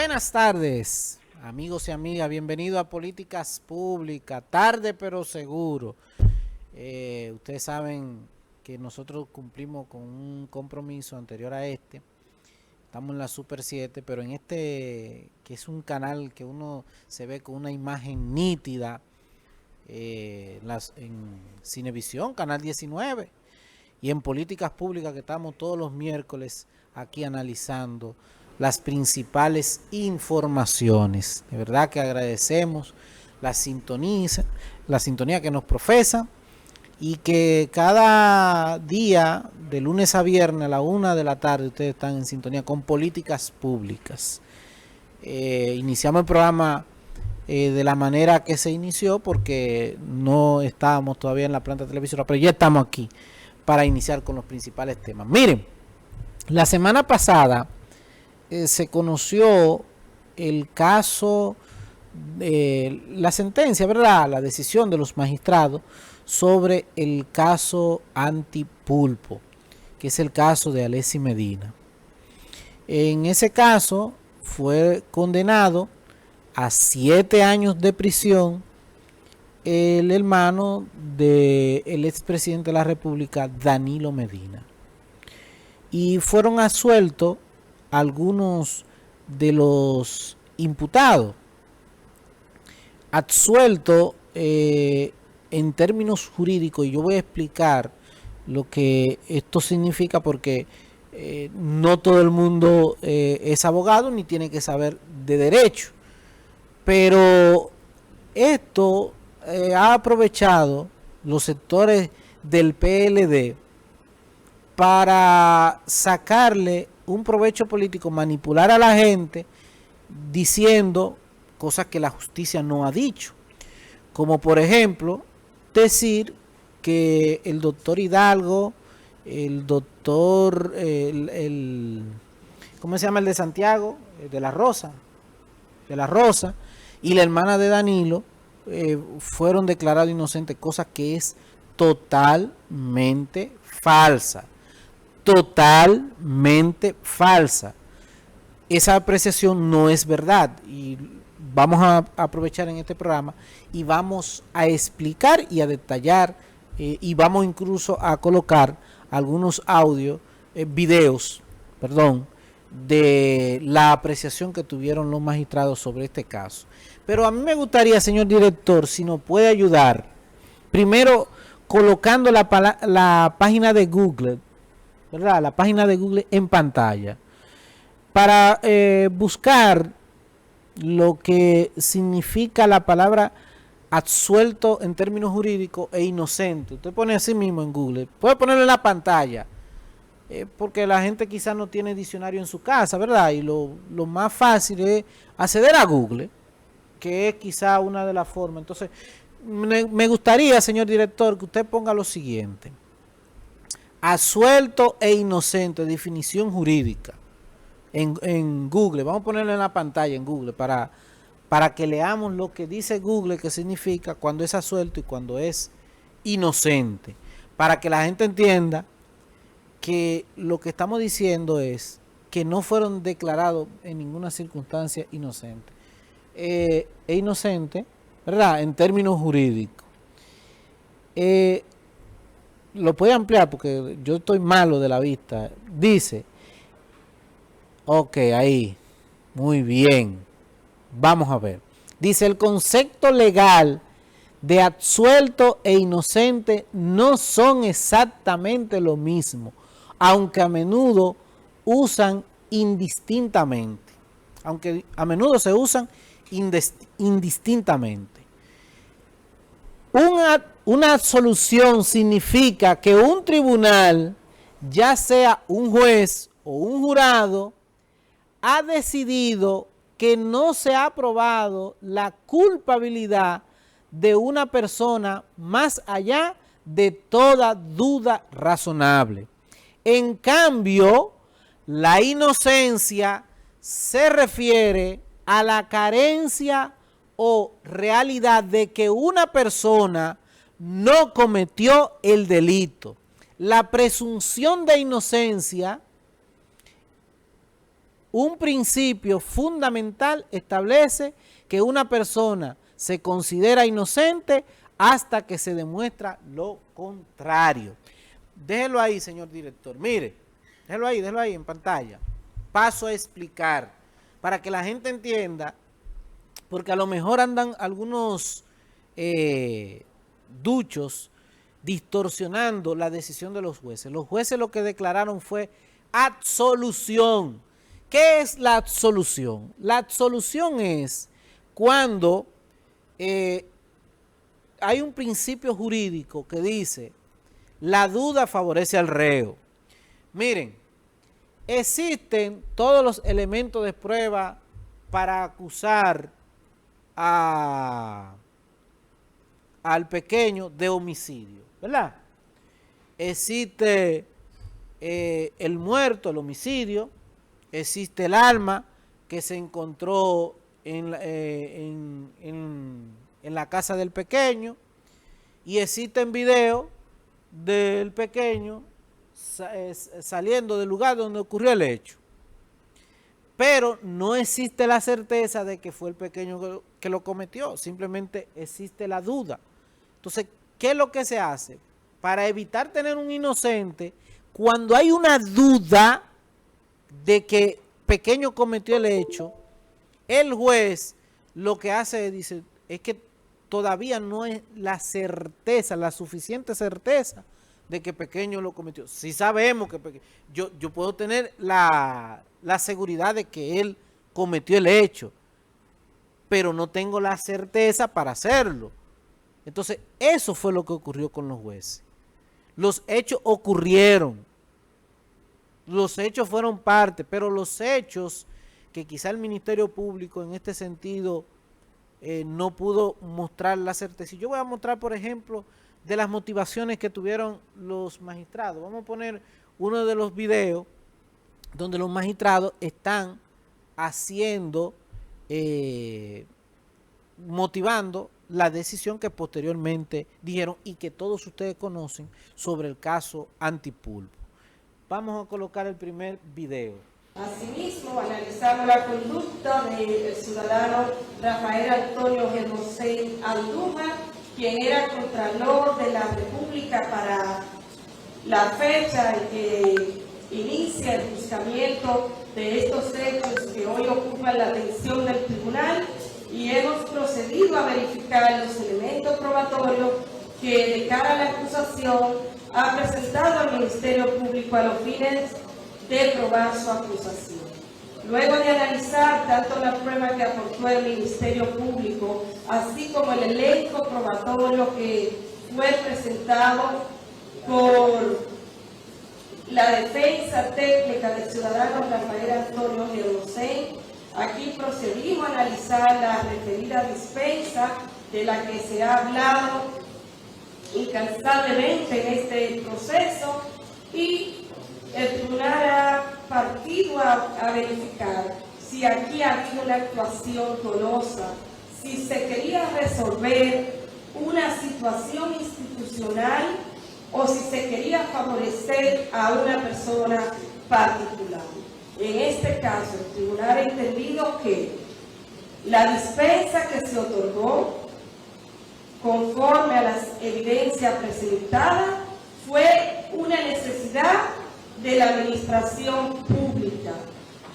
Buenas tardes, amigos y amigas. Bienvenidos a Políticas Públicas. Tarde pero seguro. Ustedes saben que nosotros cumplimos con un compromiso anterior a este. Estamos en la Super 7, pero en este, que es un canal que uno se ve con una imagen nítida, en Cinevisión, Canal 19, y en Políticas Públicas, que estamos todos los miércoles aquí analizando las principales informaciones. De verdad que agradecemos la sintonía que nos profesa y que cada día, de lunes a viernes a la 1 de la tarde, ustedes están en sintonía con Políticas Públicas. Iniciamos el programa de la manera que se inició porque no estábamos todavía en la planta televisora, pero ya estamos aquí para iniciar con los principales temas. Miren, la semana pasada se conoció el caso, la sentencia, ¿verdad? La decisión de los magistrados sobre el caso Antipulpo, que es el caso de Alexis Medina. En ese caso fue condenado a 7 años de prisión el hermano del expresidente de la República, Danilo Medina. Y fueron absueltos algunos de los imputados. Absuelto en términos jurídicos, y yo voy a explicar lo que esto significa porque no todo el mundo es abogado ni tiene que saber de derecho, pero esto ha aprovechado los sectores del PLD para sacarle un provecho político, manipular a la gente diciendo cosas que la justicia no ha dicho, como por ejemplo decir que el doctor Hidalgo, el doctor ¿cómo se llama el de Santiago? De la Rosa y la hermana de Danilo fueron declarados inocentes, cosa que es totalmente falsa. Totalmente falsa. Esa apreciación no es verdad y vamos a aprovechar en este programa y vamos a explicar y a detallar y vamos incluso a colocar algunos videos, de la apreciación que tuvieron los magistrados sobre este caso. Pero a mí me gustaría, señor director, si nos puede ayudar, primero colocando la página de Google, ¿verdad? La página de Google en pantalla, para buscar lo que significa la palabra absuelto en términos jurídicos e inocente. Usted pone así mismo en Google, puede ponerlo en la pantalla, porque la gente quizás no tiene diccionario en su casa, ¿verdad? Y lo más fácil es acceder a Google, que es quizá una de las formas. Entonces, me gustaría, señor director, que usted ponga lo siguiente: absuelto e inocente, definición jurídica en Google. Vamos a ponerlo en la pantalla en Google para que leamos lo que dice Google, que significa cuando es absuelto y cuando es inocente, para que la gente entienda que lo que estamos diciendo es que no fueron declarados en ninguna circunstancia inocentes. Es inocente, ¿verdad? En términos jurídicos. Lo puede ampliar porque yo estoy malo de la vista. Dice, ok, ahí, muy bien, vamos a ver. Dice, el concepto legal de absuelto e inocente no son exactamente lo mismo, aunque a menudo usan indistintamente. Aunque a menudo se usan indistintamente. Una absolución significa que un tribunal, ya sea un juez o un jurado, ha decidido que no se ha probado la culpabilidad de una persona más allá de toda duda razonable. En cambio, la inocencia se refiere a la carencia o realidad de que una persona no cometió el delito. La presunción de inocencia un principio fundamental establece que una persona se considera inocente hasta que se demuestra lo contrario. Déjelo ahí, señor director. Mire, déjelo ahí en pantalla. Paso a explicar para que la gente entienda, porque a lo mejor andan algunos duchos distorsionando la decisión de los jueces. Los jueces lo que declararon fue absolución. ¿Qué es la absolución? La absolución es cuando hay un principio jurídico que dice la duda favorece al reo. Miren, existen todos los elementos de prueba para acusar al pequeño de homicidio, ¿verdad? Existe el muerto, el homicidio, existe el arma que se encontró en la casa del pequeño y existen videos del pequeño saliendo del lugar donde ocurrió el hecho. Pero no existe la certeza de que fue el pequeño que lo cometió, simplemente existe la duda. Entonces, ¿qué es lo que se hace? Para evitar tener un inocente, cuando hay una duda de que pequeño cometió el hecho, el juez lo que hace es que todavía no es la certeza, la suficiente certeza de que pequeño lo cometió. Si sabemos que yo puedo tener la seguridad de que él cometió el hecho, pero no tengo la certeza para hacerlo. Entonces, eso fue lo que ocurrió con los jueces. Los hechos ocurrieron. Los hechos fueron parte, pero los hechos que quizá el Ministerio Público en este sentido no pudo mostrar la certeza. Y yo voy a mostrar, por ejemplo, de las motivaciones que tuvieron los magistrados. Vamos a poner uno de los videos donde los magistrados están haciendo, motivando la decisión que posteriormente dijeron y que todos ustedes conocen sobre el caso Antipulpo. Vamos a colocar el primer video. Asimismo, analizamos la conducta del ciudadano Rafael Antonio Germosén Andújar, quien era Contralor de la República para la fecha en que inicia el juzgamiento de estos hechos que hoy ocupan la atención del tribunal, y hemos procedido a verificar los elementos probatorios que de cara a la acusación ha presentado al Ministerio Público a los fines de probar su acusación. Luego de analizar tanto la prueba que aportó el Ministerio Público, así como el elenco probatorio que fue presentado por la defensa técnica del ciudadano Rafael Antonio Germosén, aquí procedimos a analizar la referida dispensa de la que se ha hablado incansablemente en este proceso, y el tribunal ha partido a verificar si aquí había una actuación dolosa, si se quería resolver una situación institucional o si se quería favorecer a una persona particular. En este caso, el tribunal ha entendido que la dispensa que se otorgó, conforme a las evidencias presentadas, fue una necesidad de la administración pública,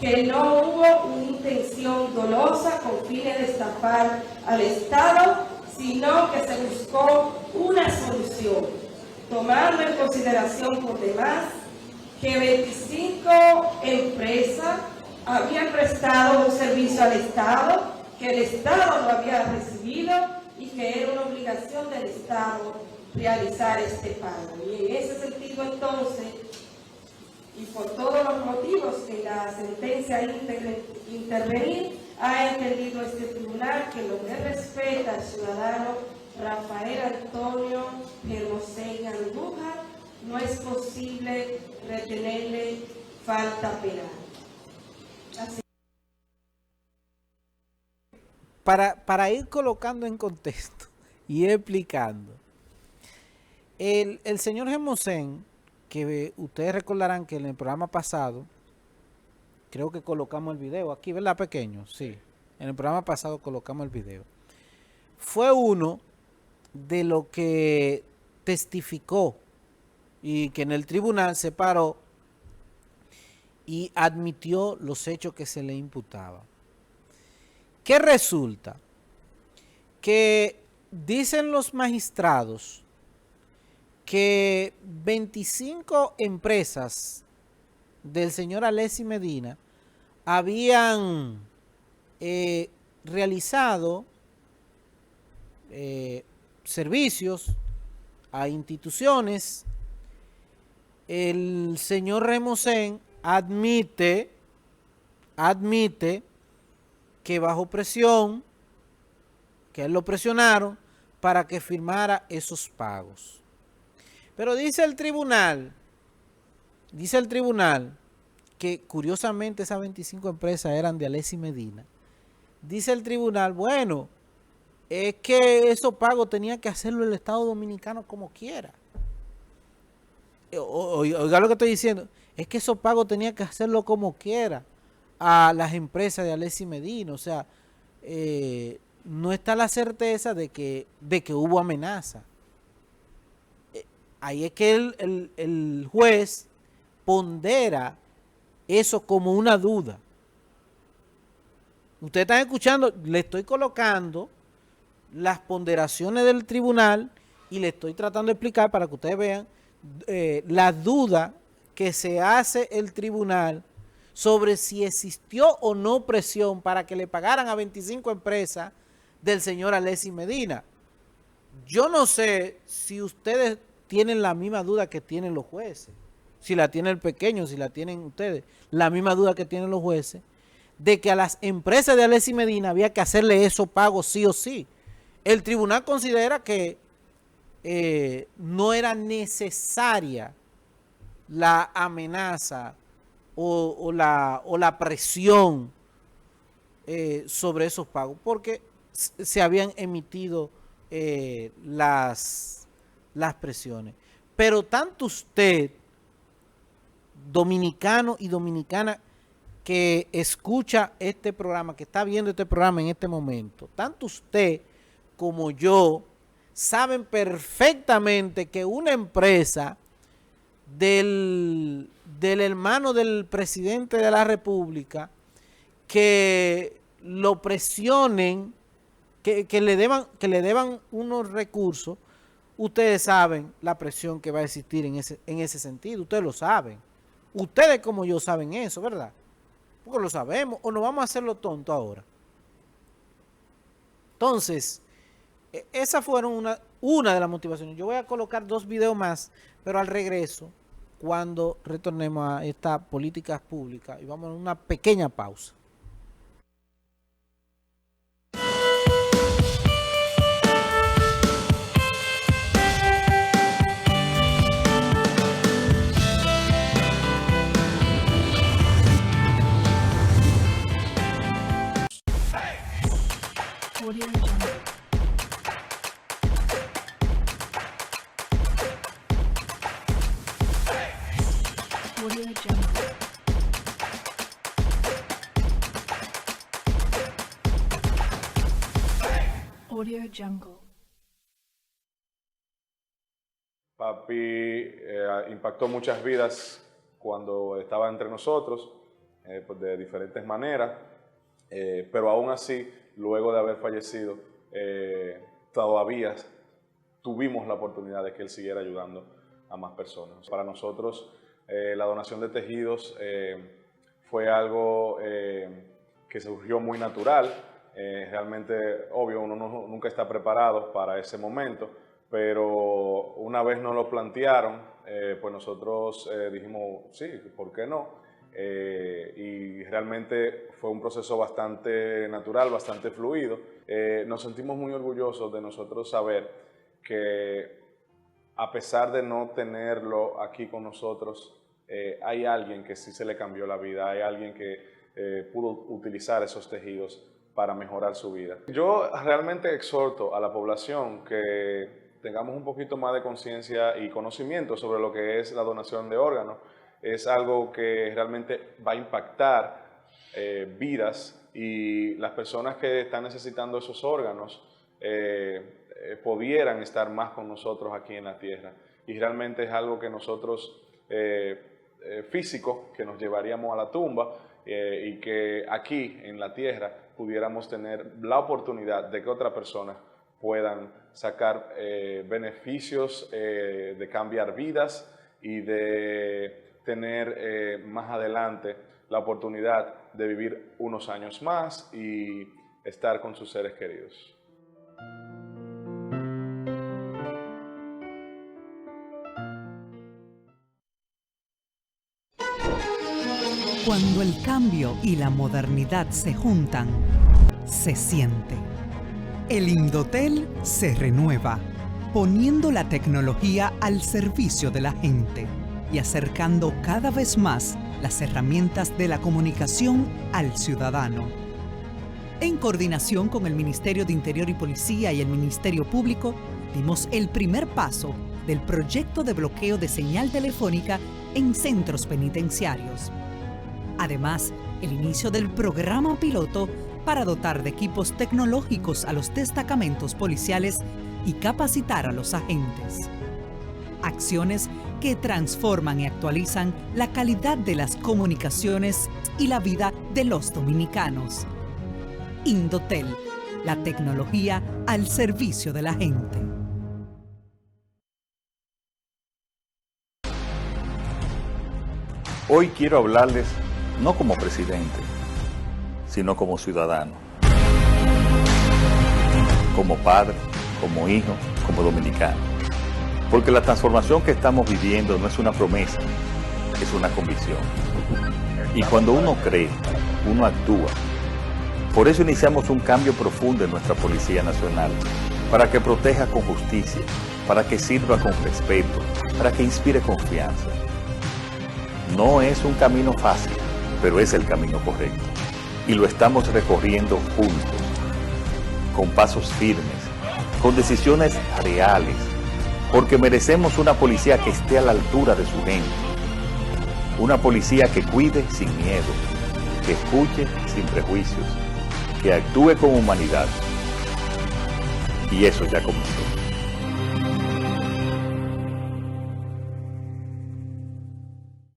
que no hubo una intención dolosa con fines de estafar al Estado, sino que se buscó una solución, tomando en consideración por demás que 25 empresas habían prestado un servicio al Estado, que el Estado lo había recibido y que era una obligación del Estado realizar este pago. Y en ese sentido, entonces, y por todos los motivos que la sentencia intervenir, ha entendido este tribunal que lo que respeta al ciudadano Rafael Antonio Germosén Andújar, no es posible retenerle falta penal. Así. Para ir colocando en contexto y explicando, el señor Germosén, que ustedes recordarán que en el programa pasado creo que colocamos el video aquí, ¿verdad, pequeño? Sí, en el programa pasado colocamos el video. Fue uno de lo que testificó y que en el tribunal se paró y admitió los hechos que se le imputaban. ¿Qué resulta? Que dicen los magistrados que 25 empresas del señor Alexis Medina habían realizado servicios a instituciones. El señor Remosén admite que bajo presión, que él lo presionaron para que firmara esos pagos. Pero dice el tribunal que curiosamente esas 25 empresas eran de Alexis Medina. Dice el tribunal, bueno, es que esos pagos tenía que hacerlo el Estado Dominicano como quiera. Oiga lo que estoy diciendo, es que esos pagos tenía que hacerlo como quiera a las empresas de Alexis Medina. O sea, no está la certeza de que hubo amenaza. Ahí es que el juez pondera eso como una duda. Ustedes están escuchando, le estoy colocando las ponderaciones del tribunal y le estoy tratando de explicar para que ustedes vean la duda que se hace el tribunal sobre si existió o no presión para que le pagaran a 25 empresas del señor Alexis Medina. Yo no sé si ustedes tienen la misma duda que tienen los jueces, si la tiene el pequeño, si la tienen ustedes, la misma duda que tienen los jueces, de que a las empresas de Alexis Medina había que hacerle esos pagos sí o sí. El tribunal considera que no era necesaria la amenaza o la presión sobre esos pagos, porque se habían emitido las presiones. Pero tanto usted, dominicano y dominicana, que escucha este programa, que está viendo este programa en este momento, tanto usted como yo saben perfectamente que una empresa del hermano del presidente de la República, que lo presionen, que le deban unos recursos, ustedes saben la presión que va a existir en ese sentido, ustedes lo saben. Ustedes como yo saben eso, ¿verdad? Porque lo sabemos, o nos vamos a hacerlo tonto ahora. Entonces, esas fueron una de las motivaciones. Yo voy a colocar 2 videos más, pero al regreso, cuando retornemos a estas políticas públicas, y vamos a una pequeña pausa. Audio Jungle. Audio Jungle. Audio Jungle. Papi impactó muchas vidas cuando estaba entre nosotros, pues de diferentes maneras, pero aún así, luego de haber fallecido, todavía tuvimos la oportunidad de que él siguiera ayudando a más personas. Para nosotros, la donación de tejidos fue algo que surgió muy natural. Realmente, obvio, uno nunca está preparado para ese momento, pero una vez nos lo plantearon, pues nosotros dijimos, sí, ¿por qué no? Y realmente fue un proceso bastante natural, bastante fluido. Nos sentimos muy orgullosos de nosotros saber que a pesar de no tenerlo aquí con nosotros, hay alguien que sí se le cambió la vida, hay alguien que pudo utilizar esos tejidos para mejorar su vida. Yo realmente exhorto a la población que tengamos un poquito más de conciencia y conocimiento sobre lo que es la donación de órganos. Es algo que realmente va a impactar vidas, y las personas que están necesitando esos órganos pudieran estar más con nosotros aquí en la tierra. Y realmente es algo que nosotros, físico, que nos llevaríamos a la tumba, y que aquí en la tierra pudiéramos tener la oportunidad de que otras personas puedan sacar beneficios de cambiar vidas y de tener más adelante la oportunidad de vivir unos años más y estar con sus seres queridos. Cuando el cambio y la modernidad se juntan, se siente. El Indotel se renueva, poniendo la tecnología al servicio de la gente y acercando cada vez más las herramientas de la comunicación al ciudadano. En coordinación con el Ministerio de Interior y Policía y el Ministerio Público, dimos el primer paso del proyecto de bloqueo de señal telefónica en centros penitenciarios. Además, el inicio del programa piloto para dotar de equipos tecnológicos a los destacamentos policiales y capacitar a los agentes. Acciones que transforman y actualizan la calidad de las comunicaciones y la vida de los dominicanos. Indotel, la tecnología al servicio de la gente. Hoy quiero hablarles no como presidente, sino como ciudadano, como padre, como hijo, como dominicano. Porque la transformación que estamos viviendo no es una promesa, es una convicción. Y cuando uno cree, uno actúa. Por eso iniciamos un cambio profundo en nuestra Policía Nacional, para que proteja con justicia, para que sirva con respeto, para que inspire confianza. No es un camino fácil, pero es el camino correcto. Y lo estamos recorriendo juntos, con pasos firmes, con decisiones reales, porque merecemos una policía que esté a la altura de su gente. Una policía que cuide sin miedo, que escuche sin prejuicios, que actúe con humanidad. Y eso ya comenzó.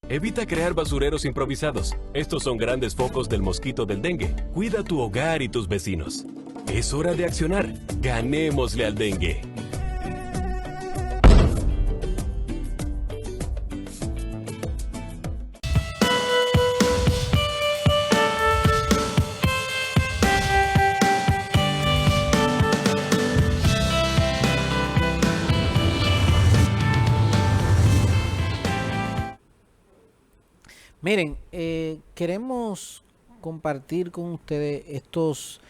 Evita crear basureros improvisados. Estos son grandes focos del mosquito del dengue. Cuida tu hogar y tus vecinos. Es hora de accionar. Ganémosle al dengue. Miren, queremos compartir con ustedes estos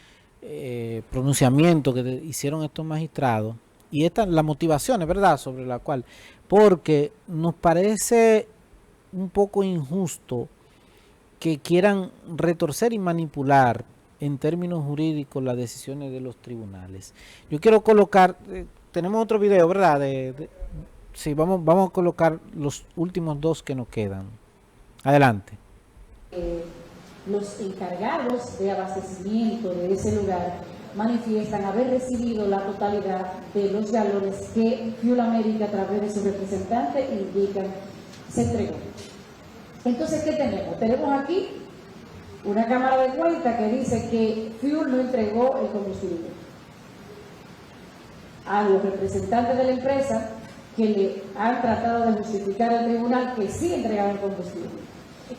pronunciamientos que hicieron estos magistrados y las motivaciones, ¿verdad?, sobre la cual, porque nos parece un poco injusto que quieran retorcer y manipular en términos jurídicos las decisiones de los tribunales. Yo quiero colocar, tenemos otro video, ¿verdad? Sí, vamos a colocar los últimos dos que nos quedan. Adelante. Los encargados de abastecimiento de ese lugar manifiestan haber recibido la totalidad de los galones que Fuel America, a través de su representante, indican se entregó. Entonces, ¿qué tenemos? Tenemos aquí una cámara de cuenta que dice que Fuel no entregó el combustible a los representantes de la empresa, que le han tratado de justificar al tribunal que sí entregaron combustible.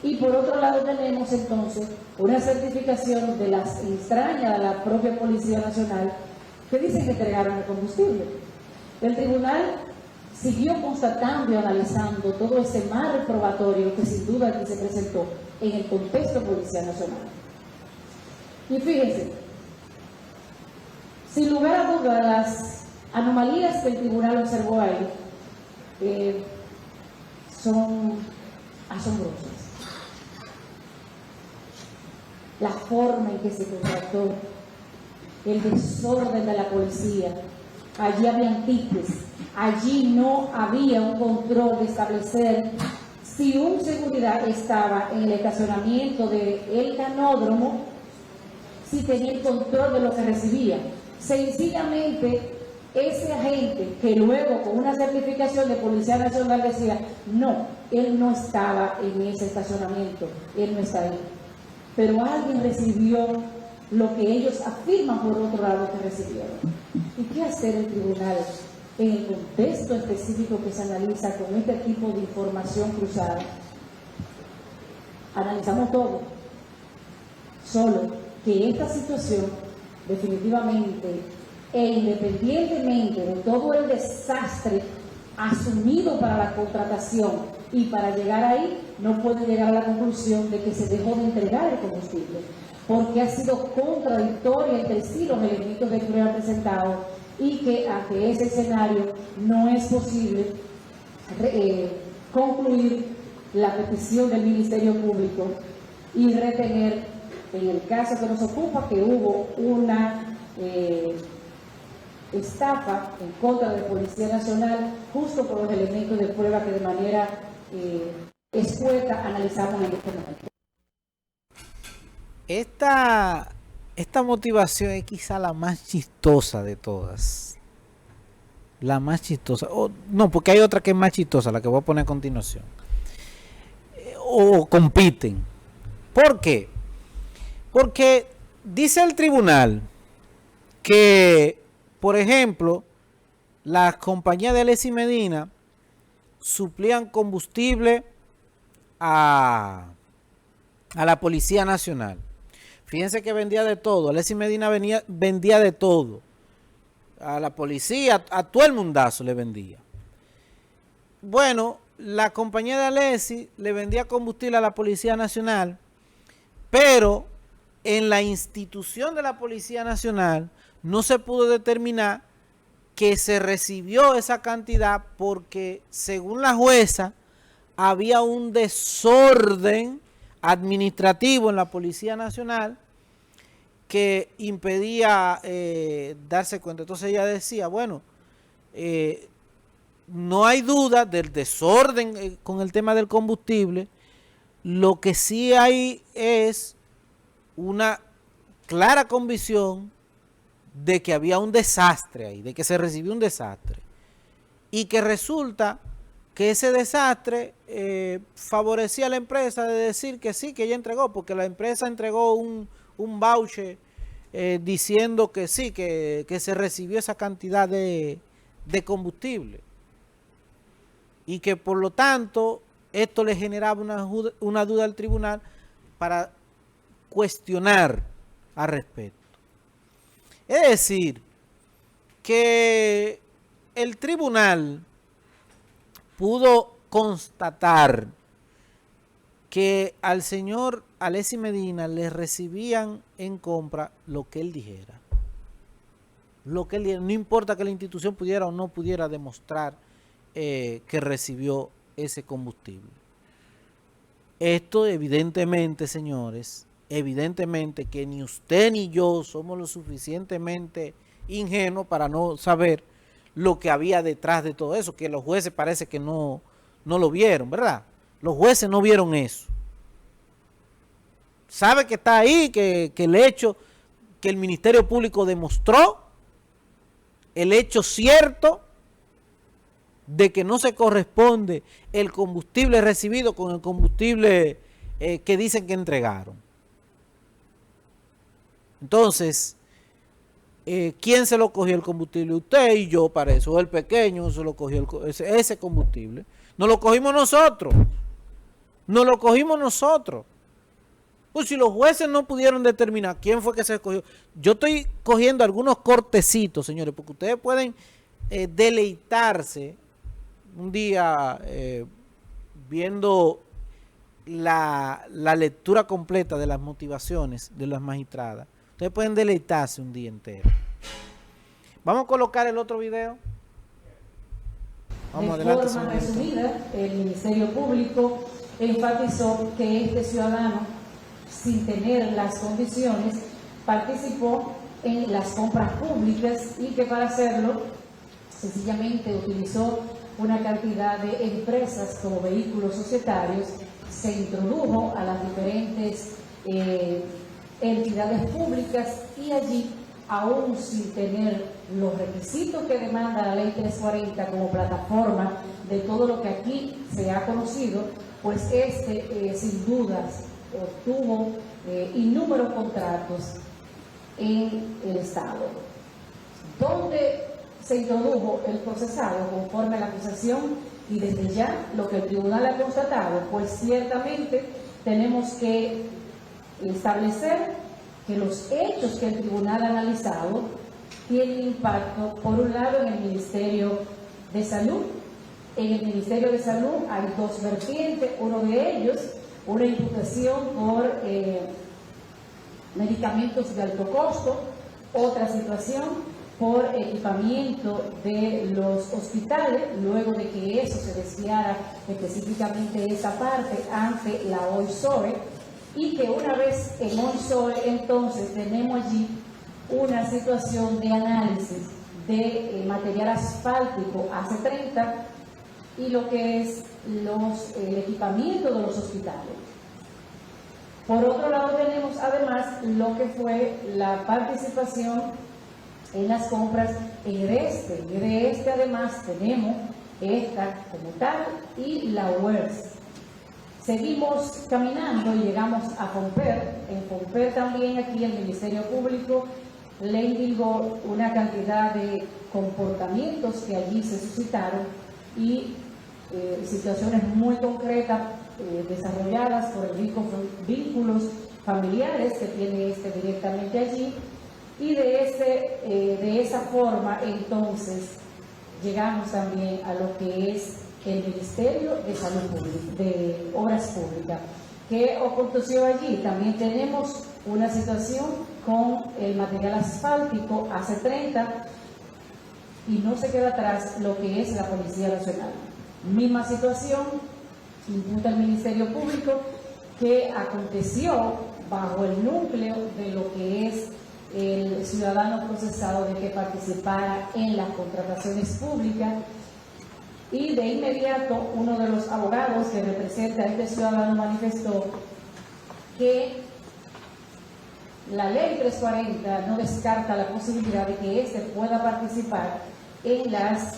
Y por otro lado tenemos entonces una certificación de las extrañas de la propia Policía Nacional que dice que entregaron el combustible. El tribunal siguió constatando y analizando todo ese mar probatorio que sin duda aquí se presentó en el contexto Policía Nacional. Y fíjense, sin lugar a dudas, las anomalías que el tribunal observó ahí son asombrosas. La forma en que se contrató, el desorden de la policía, allí habían tipes, allí no había un control de establecer si un seguridad estaba en el estacionamiento del canódromo, si tenía el control de lo que recibía. Sencillamente, ese agente que luego con una certificación de Policía Nacional decía, no, él no estaba en ese estacionamiento, él no está ahí. Pero alguien recibió lo que ellos afirman por otro lado que recibieron. ¿Y qué hacer el tribunal en el contexto específico que se analiza con este tipo de información cruzada? Analizamos todo, solo que esta situación definitivamente e independientemente de todo el desastre asumido para la contratación y para llegar ahí, no puede llegar a la conclusión de que se dejó de entregar el combustible, porque ha sido contradictoria entre sí los elementos de prueba presentados y que ante ese escenario no es posible concluir la petición del Ministerio Público y retener, en el caso que nos ocupa, que hubo una estafa en contra de Policía Nacional, justo por los elementos de prueba que de manera escueta analizamos en este momento. Esta motivación es quizá la más chistosa de todas. La más chistosa. No, porque hay otra que es más chistosa, la que voy a poner a continuación. O compiten. ¿Por qué? Porque dice el tribunal que, por ejemplo, las compañías de Alexis Medina suplían combustible a la Policía Nacional. Fíjense que vendía de todo. Alexis Medina vendía de todo. A la policía, a todo el mundazo le vendía. Bueno, la compañía de Alexis le vendía combustible a la Policía Nacional, pero en la institución de la Policía Nacional no se pudo determinar que se recibió esa cantidad porque, según la jueza, había un desorden administrativo en la Policía Nacional que impedía darse cuenta. Entonces ella decía, bueno, no hay duda del desorden con el tema del combustible. Lo que sí hay es una clara convicción de que había un desastre ahí, de que se recibió un desastre. Y que resulta que ese desastre favorecía a la empresa de decir que sí, que ella entregó, porque la empresa entregó un voucher diciendo que sí, que se recibió esa cantidad de combustible. Y que por lo tanto esto le generaba una duda al tribunal para cuestionar al respecto. Es decir, que el tribunal pudo constatar que al señor Alexis Medina le recibían en compra lo que él dijera. Lo que él dijera. No importa que la institución pudiera o no pudiera demostrar que recibió ese combustible. Esto evidentemente, señores, evidentemente que ni usted ni yo somos lo suficientemente ingenuos para no saber lo que había detrás de todo eso, que los jueces parece que no lo vieron, ¿verdad? Los jueces no vieron eso. Sabe que está ahí, que el hecho que el Ministerio Público demostró, el hecho cierto de que no se corresponde el combustible recibido con el combustible que dicen que entregaron. Entonces, ¿quién se lo cogió el combustible? Usted y yo, para eso. O el pequeño se lo cogió ese combustible. No lo cogimos nosotros. No lo cogimos nosotros. Pues si los jueces no pudieron determinar quién fue que se cogió. Yo estoy cogiendo algunos cortecitos, señores, porque ustedes pueden deleitarse un día viendo la lectura completa de las motivaciones de las magistradas. Ustedes pueden deleitarse un día entero. Vamos a colocar el otro video. Vamos de adelante. Forma resumida, el Ministerio Público enfatizó que este ciudadano, sin tener las condiciones, participó en las compras públicas y que para hacerlo sencillamente utilizó una cantidad de empresas como vehículos societarios, se introdujo a las diferentes entidades públicas y allí, aún sin tener los requisitos que demanda la Ley 340 como plataforma de todo lo que aquí se ha conocido, pues sin dudas obtuvo innúmeros contratos en el Estado, donde se introdujo el procesado conforme a la acusación y desde ya lo que el tribunal ha constatado, pues ciertamente tenemos que establecer que los hechos que el tribunal ha analizado tienen impacto, por un lado, en el Ministerio de Salud. En el Ministerio de Salud hay dos vertientes, uno de ellos, una imputación por medicamentos de alto costo, otra situación por equipamiento de los hospitales, luego de que eso se desviara específicamente esa parte ante la OISOE, y que una vez en OISOE entonces tenemos allí una situación de análisis de material asfáltico AC30 y lo que es el equipamiento de los hospitales. Por otro lado tenemos además lo que fue la participación en las compras en EDESTE. En EDESTE además tenemos esta como tal y la UERS. Seguimos caminando y llegamos a FOMPER. En FOMPER también aquí el Ministerio Público le indicó una cantidad de comportamientos que allí se suscitaron y situaciones muy concretas desarrolladas por vínculos familiares que tiene directamente allí, y de esa forma entonces llegamos también a lo que es el Ministerio de Salud Pública, de Obras Públicas. ¿Qué aconteció allí? También tenemos una situación con el material asfáltico AC30 y no se queda atrás lo que es la Policía Nacional. Misma situación, imputa el Ministerio Público, que aconteció bajo el núcleo de lo que es el ciudadano procesado de que participara en las contrataciones públicas, y de inmediato uno de los abogados que representa a este ciudadano manifestó que la Ley 340 no descarta la posibilidad de que éste pueda participar en las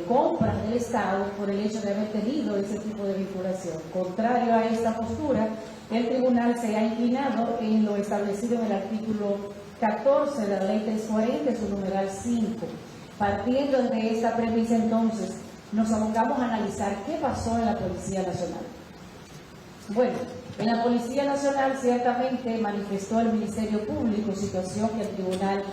compras del Estado por el hecho de haber tenido ese tipo de vinculación. Contrario a esta postura, el tribunal se ha inclinado en lo establecido en el artículo 14 de la Ley 340, su numeral 5. Partiendo de esta premisa, entonces, nos abocamos a analizar qué pasó en la Policía Nacional. Bueno, en la Policía Nacional ciertamente manifestó el Ministerio Público, situación que el tribunal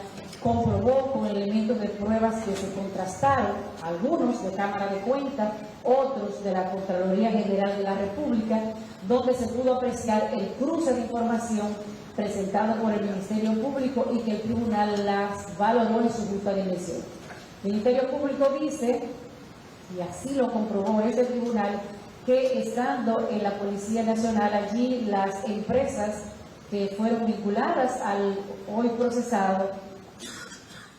comprobó con elementos de pruebas que se contrastaron, algunos de Cámara de Cuentas, otros de la Contraloría General de la República, donde se pudo apreciar el cruce de información presentado por el Ministerio Público y que el tribunal las valoró en su justa dimensión. El Ministerio Público dice, y así lo comprobó ese tribunal, que estando en la Policía Nacional allí las empresas que fueron vinculadas al hoy procesado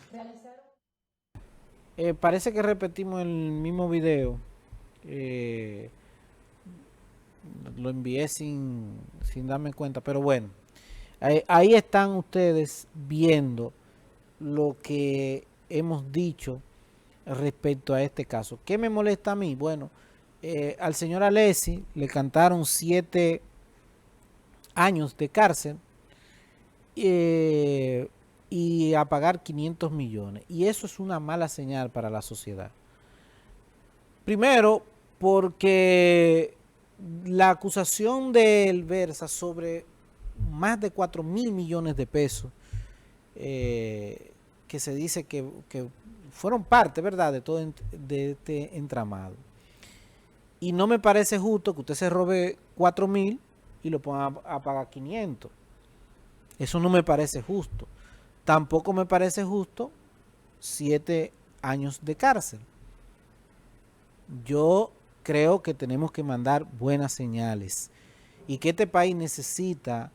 realizaron... Parece que repetimos el mismo video. Lo envié sin darme cuenta, pero bueno, ahí están ustedes viendo lo que hemos dicho respecto a este caso. ¿Qué me molesta a mí? Bueno, al señor Alessi le cantaron 7 años de cárcel y a pagar 500 millones. Y eso es una mala señal para la sociedad. Primero, porque la acusación del Versa sobre más de 4.000 millones de pesos, que se dice que fueron parte, ¿verdad?, de todo este entramado. Y no me parece justo que usted se robe 4.000 y lo ponga a pagar 500. Eso no me parece justo. Tampoco me parece justo 7 años de cárcel. Yo creo que tenemos que mandar buenas señales y que este país necesita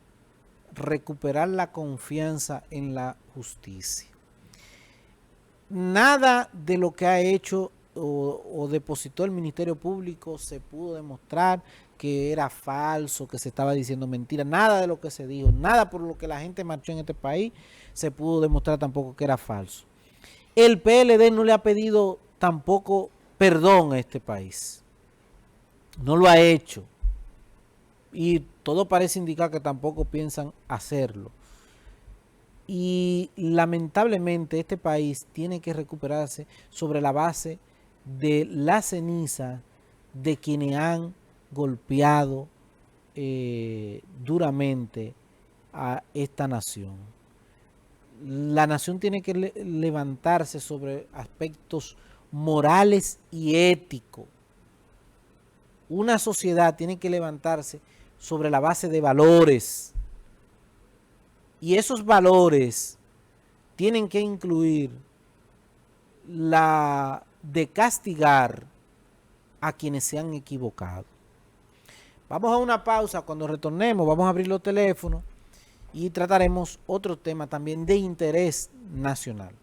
recuperar la confianza en la justicia. Nada de lo que ha hecho o depositó el Ministerio Público se pudo demostrar que era falso, que se estaba diciendo mentira. Nada de lo que se dijo, nada por lo que la gente marchó en este país se pudo demostrar tampoco que era falso. El PLD no le ha pedido tampoco perdón a este país. No lo ha hecho. Y todo parece indicar que tampoco piensan hacerlo. Y lamentablemente este país tiene que recuperarse sobre la base de la ceniza de quienes han golpeado duramente a esta nación. La nación tiene que levantarse sobre aspectos morales y éticos. Una sociedad tiene que levantarse sobre la base de valores. Y esos valores tienen que incluir la de castigar a quienes se han equivocado. Vamos a una pausa. Cuando retornemos vamos a abrir los teléfonos y trataremos otro tema también de interés nacional.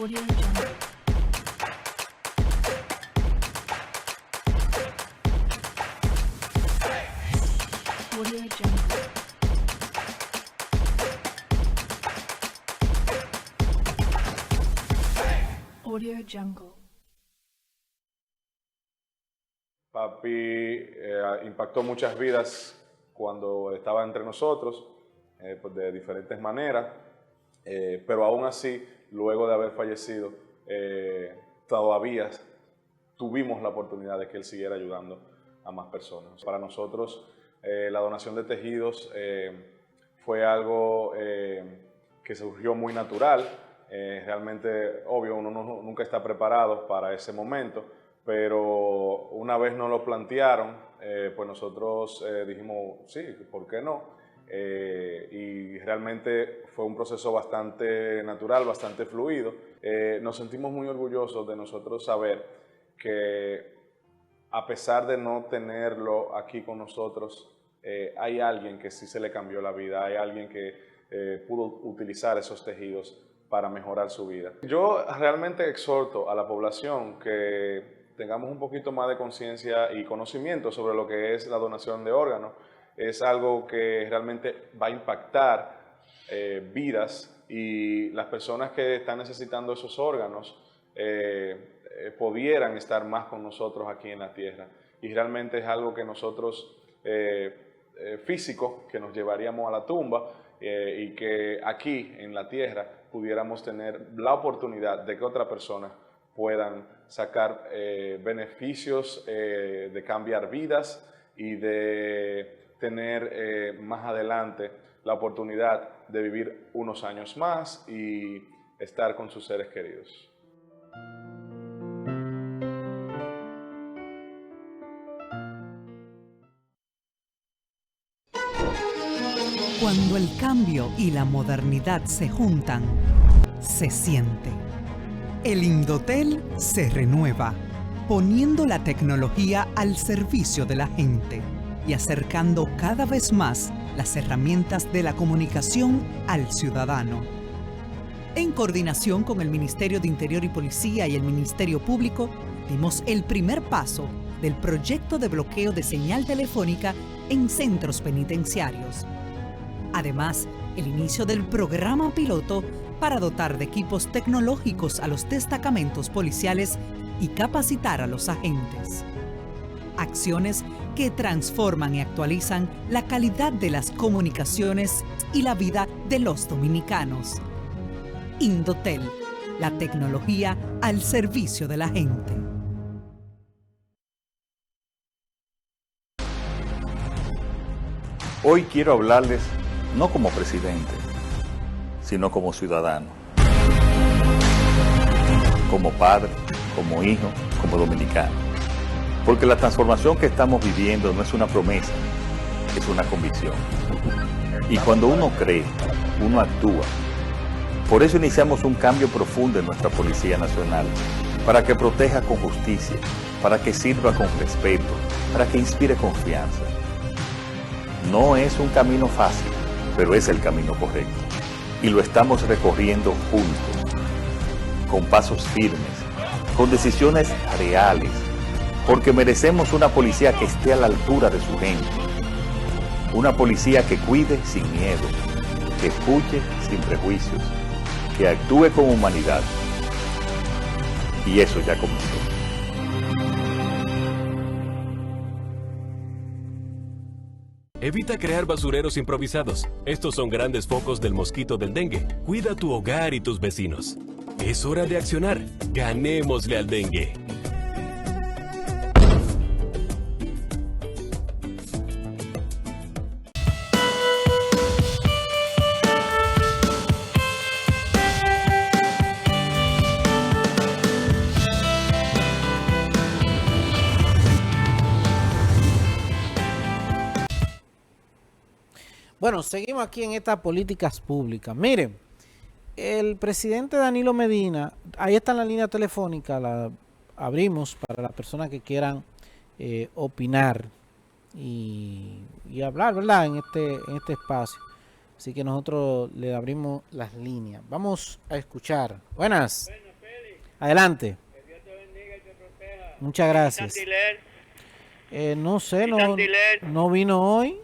Audio Jungle. Audio Jungle. Audio Jungle. Papi impactó muchas vidas cuando estaba entre nosotros, pues de diferentes maneras, pero aún así, luego de haber fallecido, todavía tuvimos la oportunidad de que él siguiera ayudando a más personas. Para nosotros, la donación de tejidos fue algo que surgió muy natural. Realmente, obvio, uno nunca está preparado para ese momento, pero una vez nos lo plantearon, pues nosotros dijimos, sí, ¿por qué no? Y realmente fue un proceso bastante natural, bastante fluido. Nos sentimos muy orgullosos de nosotros saber que a pesar de no tenerlo aquí con nosotros, hay alguien que sí se le cambió la vida, hay alguien que pudo utilizar esos tejidos para mejorar su vida. Yo realmente exhorto a la población que tengamos un poquito más de conciencia y conocimiento sobre lo que es la donación de órganos. Es algo que realmente va a impactar vidas, y las personas que están necesitando esos órganos pudieran estar más con nosotros aquí en la tierra. Y realmente es algo que nosotros, físico, que nos llevaríamos a la tumba, y que aquí en la tierra pudiéramos tener la oportunidad de que otras personas puedan sacar beneficios de cambiar vidas y de tener más adelante la oportunidad de vivir unos años más y estar con sus seres queridos. Cuando el cambio y la modernidad se juntan, se siente. El Indotel se renueva, poniendo la tecnología al servicio de la gente y acercando cada vez más las herramientas de la comunicación al ciudadano. En coordinación con el Ministerio de Interior y Policía y el Ministerio Público, dimos el primer paso del proyecto de bloqueo de señal telefónica en centros penitenciarios. Además, el inicio del programa piloto para dotar de equipos tecnológicos a los destacamentos policiales y capacitar a los agentes. Acciones que transforman y actualizan la calidad de las comunicaciones y la vida de los dominicanos. Indotel, la tecnología al servicio de la gente. Hoy quiero hablarles no como presidente, sino como ciudadano, como padre, como hijo, como dominicano. Porque la transformación que estamos viviendo no es una promesa, es una convicción. Y cuando uno cree, uno actúa. Por eso iniciamos un cambio profundo en nuestra Policía Nacional, para que proteja con justicia, para que sirva con respeto, para que inspire confianza. No es un camino fácil, pero es el camino correcto. Y lo estamos recorriendo juntos, con pasos firmes, con decisiones reales, porque merecemos una policía que esté a la altura de su gente. Una policía que cuide sin miedo, que escuche sin prejuicios, que actúe con humanidad. Y eso ya comenzó. Evita crear basureros improvisados. Estos son grandes focos del mosquito del dengue. Cuida tu hogar y tus vecinos. Es hora de accionar. Ganémosle al dengue. Bueno, seguimos aquí en estas políticas públicas. Miren, el presidente Danilo Medina, ahí está en la línea telefónica, la abrimos para las personas que quieran opinar y hablar, ¿verdad? En este espacio. Así que nosotros le abrimos las líneas. Vamos a escuchar. Buenas. Adelante. Que Dios te bendiga y te proteja. Muchas gracias. No sé, no vino hoy.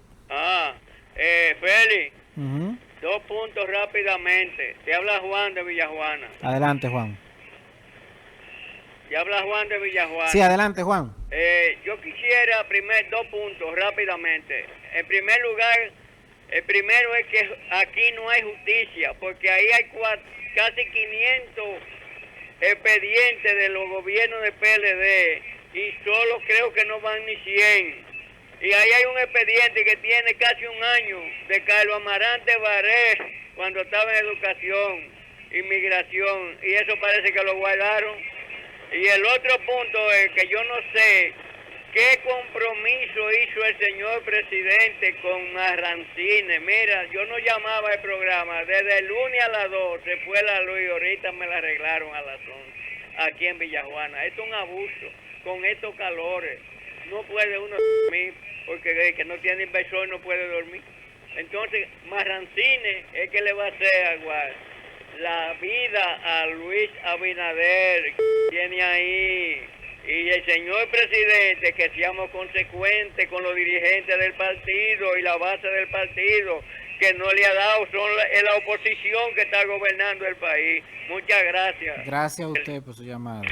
Félix, Ujú. 2 puntos rápidamente. Te habla Juan de Villajuana. Adelante, Juan. Te habla Juan de Villajuana. Sí, adelante, Juan. Yo quisiera 2 puntos rápidamente. En primer lugar, el primero es que aquí no hay justicia, porque ahí hay casi 500 expedientes de los gobiernos de PLD y solo creo que no van ni 100. Y ahí hay un expediente que tiene casi un año de Carlos Amarante Baré cuando estaba en educación, inmigración, y eso parece que lo guardaron. Y el otro punto es que yo no sé qué compromiso hizo el señor presidente con Marrancine. Mira, yo no llamaba el programa, desde el lunes a las 2 se fue la luz y ahorita me la arreglaron a las 11 aquí en Villajuana. Esto es un abuso con estos calores. No puede uno dormir, porque el que no tiene inversor no puede dormir. Entonces, Marrancine es que le va a hacer la vida a Luis Abinader, que tiene ahí. Y el señor presidente, que seamos consecuentes con los dirigentes del partido y la base del partido, que no le ha dado, son la oposición que está gobernando el país. Muchas gracias. Gracias a usted por su llamada.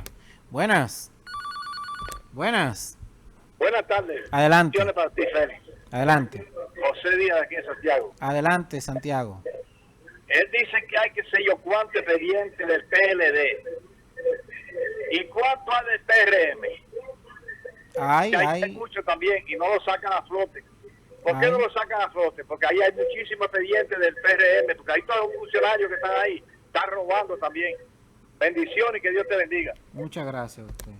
Buenas. Buenas. Buenas tardes. Adelante. Bendiciones para ti, Félix. Adelante. José Díaz, de aquí en Santiago. Adelante, Santiago. Él dice que hay que sé yo cuánto expediente del PLD. ¿Y cuánto hay del PRM? Que hay mucho también y no lo sacan a flote. ¿Por qué no lo sacan a flote? Porque ahí hay muchísimos expedientes del PRM, porque hay todos los funcionarios que están ahí, están robando también. Bendiciones y que Dios te bendiga. Muchas gracias a usted.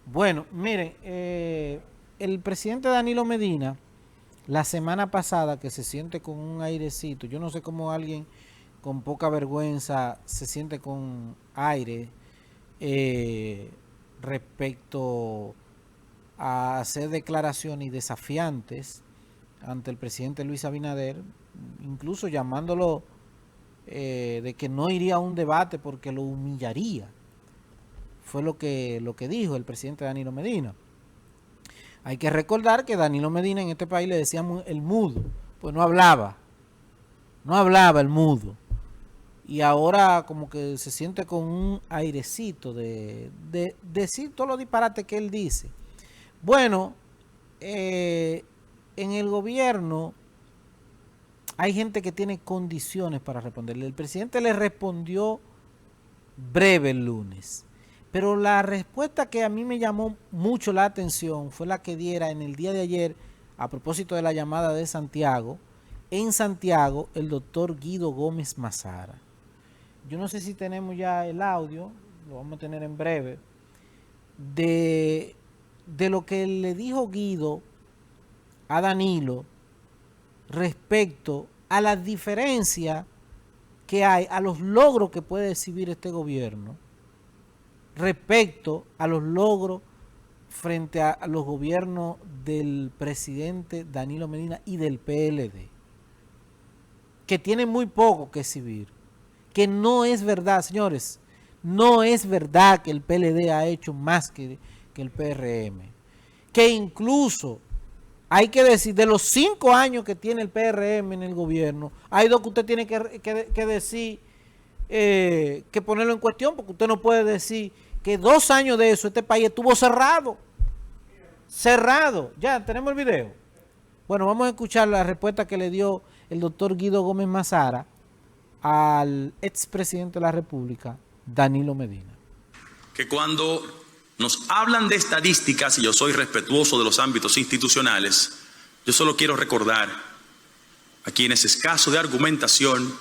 Bueno, miren, el presidente Danilo Medina, la semana pasada, que se siente con un airecito, yo no sé cómo alguien con poca vergüenza se siente con aire respecto a hacer declaraciones desafiantes ante el presidente Luis Abinader, incluso llamándolo de que no iría a un debate porque lo humillaría. Fue lo que dijo el presidente Danilo Medina. Hay que recordar que Danilo Medina en este país le decíamos el mudo, pues no hablaba el mudo. Y ahora como que se siente con un airecito de decir todos los disparates que él dice. Bueno, en el gobierno hay gente que tiene condiciones para responderle. El presidente le respondió breve el lunes. Pero la respuesta que a mí me llamó mucho la atención fue la que diera en el día de ayer, a propósito de la llamada de Santiago, en Santiago, el doctor Guido Gómez Mazara. Yo no sé si tenemos ya el audio, lo vamos a tener en breve, de lo que le dijo Guido a Danilo respecto a la diferencia que hay, a los logros que puede exhibir este gobierno respecto a los logros frente a los gobiernos del presidente Danilo Medina y del PLD, que tienen muy poco que exhibir, que no es verdad, señores, no es verdad que el PLD ha hecho más que el PRM, que incluso hay que decir, de los 5 años que tiene el PRM en el gobierno, hay 2 que usted tiene que decir, que ponerlo en cuestión, porque usted no puede decir que 2 años de eso este país estuvo cerrado. Ya, tenemos el video. Bueno, vamos a escuchar la respuesta que le dio el doctor Guido Gómez Mazara al expresidente de la República, Danilo Medina. Que cuando nos hablan de estadísticas, y yo soy respetuoso de los ámbitos institucionales, yo solo quiero recordar a quienes escaso de argumentación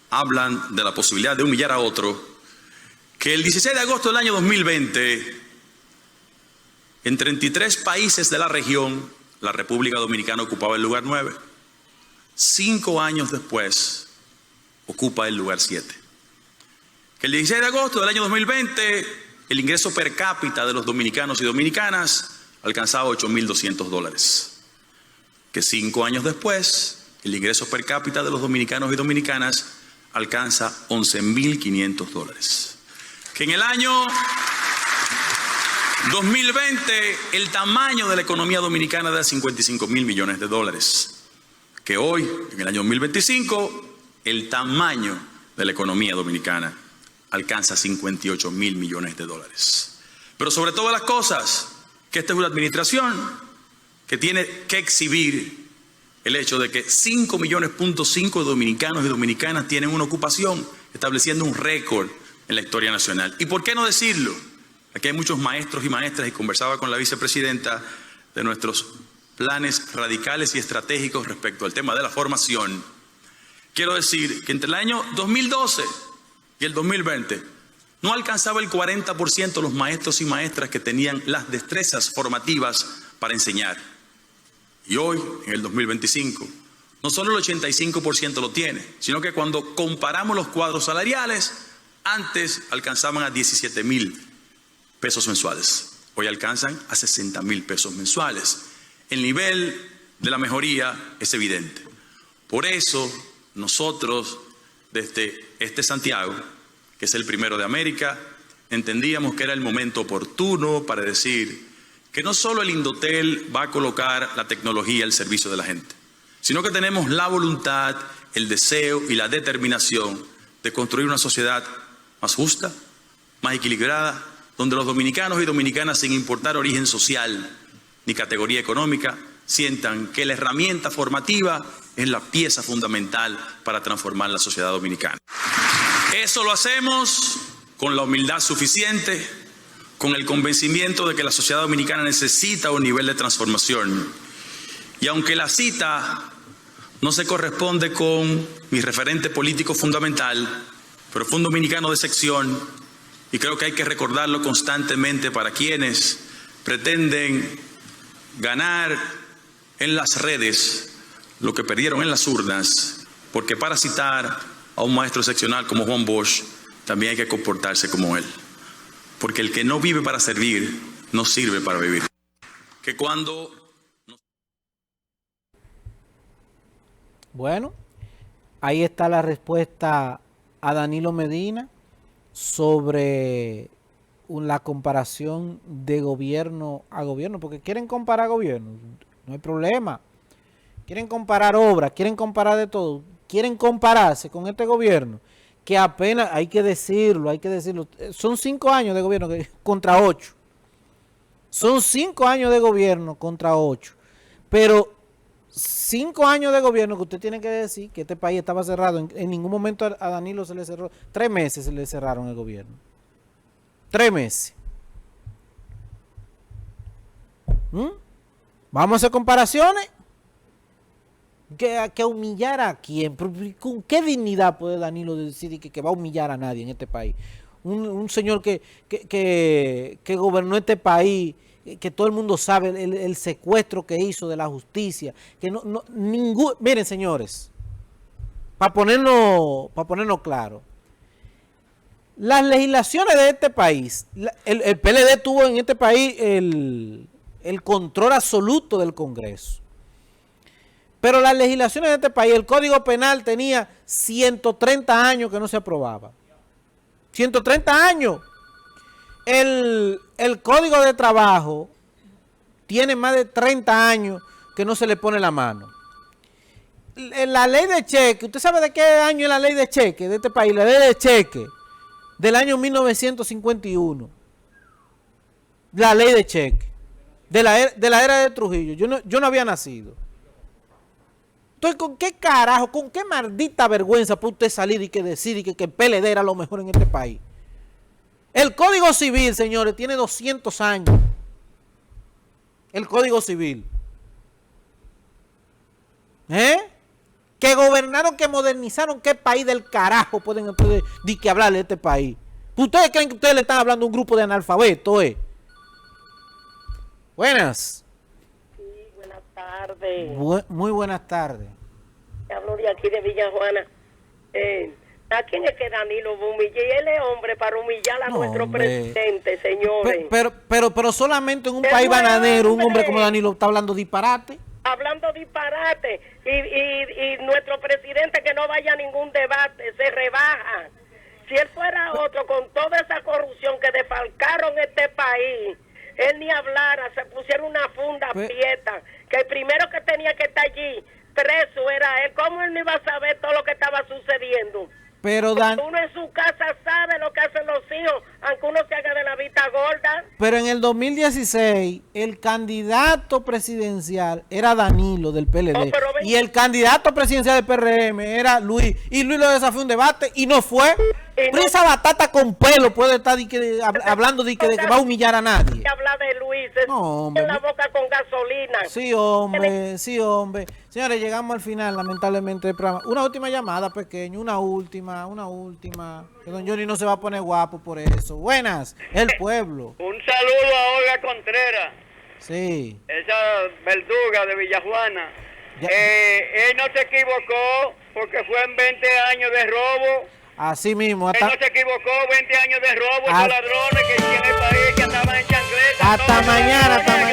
hablan de la posibilidad de humillar a otro, que el 16 de agosto del año 2020, en 33 países de la región, la República Dominicana ocupaba el lugar 9. 5 años después, ocupa el lugar 7. Que el 16 de agosto del año 2020, el ingreso per cápita de los dominicanos y dominicanas alcanzaba $8.200. Que 5 años después, el ingreso per cápita de los dominicanos y dominicanas alcanza $11.500. Que en el año 2020, el tamaño de la economía dominicana era de $55.000 millones. Que hoy, en el año 2025, el tamaño de la economía dominicana alcanza $58.000 millones. Pero sobre todas las cosas, que esta es una administración que tiene que exhibir el hecho de que 5,5 millones de dominicanos y dominicanas tienen una ocupación, estableciendo un récord en la historia nacional. ¿Y por qué no decirlo? Aquí hay muchos maestros y maestras, y conversaba con la vicepresidenta de nuestros planes radicales y estratégicos respecto al tema de la formación. Quiero decir que entre el año 2012 y el 2020 no alcanzaba el 40% los maestros y maestras que tenían las destrezas formativas para enseñar. Y hoy, en el 2025, no solo el 85% lo tiene, sino que cuando comparamos los cuadros salariales, antes alcanzaban a 17,000 pesos mensuales. Hoy alcanzan a 60,000 pesos mensuales. El nivel de la mejoría es evidente. Por eso, nosotros, desde este Santiago, que es el primero de América, entendíamos que era el momento oportuno para decir que no solo el Indotel va a colocar la tecnología al servicio de la gente, sino que tenemos la voluntad, el deseo y la determinación de construir una sociedad más justa, más equilibrada, donde los dominicanos y dominicanas, sin importar origen social ni categoría económica, sientan que la herramienta formativa es la pieza fundamental para transformar la sociedad dominicana. Eso lo hacemos con la humildad suficiente, con el convencimiento de que la sociedad dominicana necesita un nivel de transformación. Y aunque la cita no se corresponde con mi referente político fundamental, pero fue un dominicano de sección, y creo que hay que recordarlo constantemente para quienes pretenden ganar en las redes lo que perdieron en las urnas, porque para citar a un maestro excepcional como Juan Bosch, también hay que comportarse como él. Porque el que no vive para servir, no sirve para vivir. Que cuando... Bueno, ahí está la respuesta a Danilo Medina sobre la comparación de gobierno a gobierno, porque quieren comparar gobiernos, no hay problema. Quieren comparar obras, quieren comparar de todo, quieren compararse con este gobierno, que apenas, hay que decirlo, son 5 años de gobierno contra 8. Son 5 años de gobierno contra 8. Pero 5 años de gobierno que usted tiene que decir que este país estaba cerrado. En ningún momento a Danilo se le cerró. 3 meses se le cerraron el gobierno. 3 meses. Vamos a hacer comparaciones. Que humillar a quién. ¿Con qué dignidad puede Danilo decir que va a humillar a nadie en este país? Un señor que gobernó este país, que todo el mundo sabe el secuestro que hizo de la justicia, que miren, señores, para ponernos claro, Las legislaciones de este país, el PLD tuvo en este país el control absoluto del Congreso. Pero las legislaciones de este país, el Código Penal tenía 130 años que no se aprobaba. 130 años. El Código de Trabajo tiene más de 30 años que no se le pone la mano. La ley de cheque, ¿usted sabe de qué año es la ley de cheque de este país? La ley de cheque del año 1951. La ley de cheque de la era de Trujillo. Yo no había nacido. Entonces, ¿con qué carajo, con qué maldita vergüenza puede usted salir y que decir y que el PLD era lo mejor en este país? El Código Civil, señores, tiene 200 años. El Código Civil. Que gobernaron, que modernizaron, ¿qué país del carajo pueden ustedes que hablarle de este país? ¿Ustedes creen que ustedes le están hablando a un grupo de analfabetos, Buenas. Sí, buenas tardes. Muy buenas tardes. Hablo de aquí de Villajuana. ¿A quién es que Danilo va a humillar? Él es hombre para humillar a nuestro presidente, señores. Pero solamente en un país bananero, un hombre como Danilo está hablando disparate. Hablando disparate. Y nuestro presidente que no vaya a ningún debate, se rebaja. Si él fuera otro, con toda esa corrupción que defalcaron este país, él ni hablara, se pusiera una funda prieta, que el primero que tenía que estar allí preso era él. ¿Cómo él no iba a saber todo lo que estaba sucediendo? Pero uno en su casa sabe lo que hacen los hijos, aunque uno se haga de la vista gorda. Pero en el 2016, el candidato presidencial era Danilo del PLD. Y el candidato presidencial del PRM era Luis. Y Luis lo desafió un debate y no fue. Pero esa batata con pelo puede estar hablando de que va a humillar a nadie. Habla de Luis, no, hombre. En la boca con gasolina. Sí, hombre, sí, hombre. Señores, llegamos al final, lamentablemente, del programa. Una última llamada, pequeño, una última. Que don Johnny no se va a poner guapo por eso. Buenas, el pueblo. Un saludo a Olga Contreras. Sí. Esa verduga de Villajuana. Él no se equivocó porque fue en 20 años de robo. Así mismo. Él no se equivocó, 20 años de robo, esos ladrones que en el país que andaban en chancletas. Hasta mañana.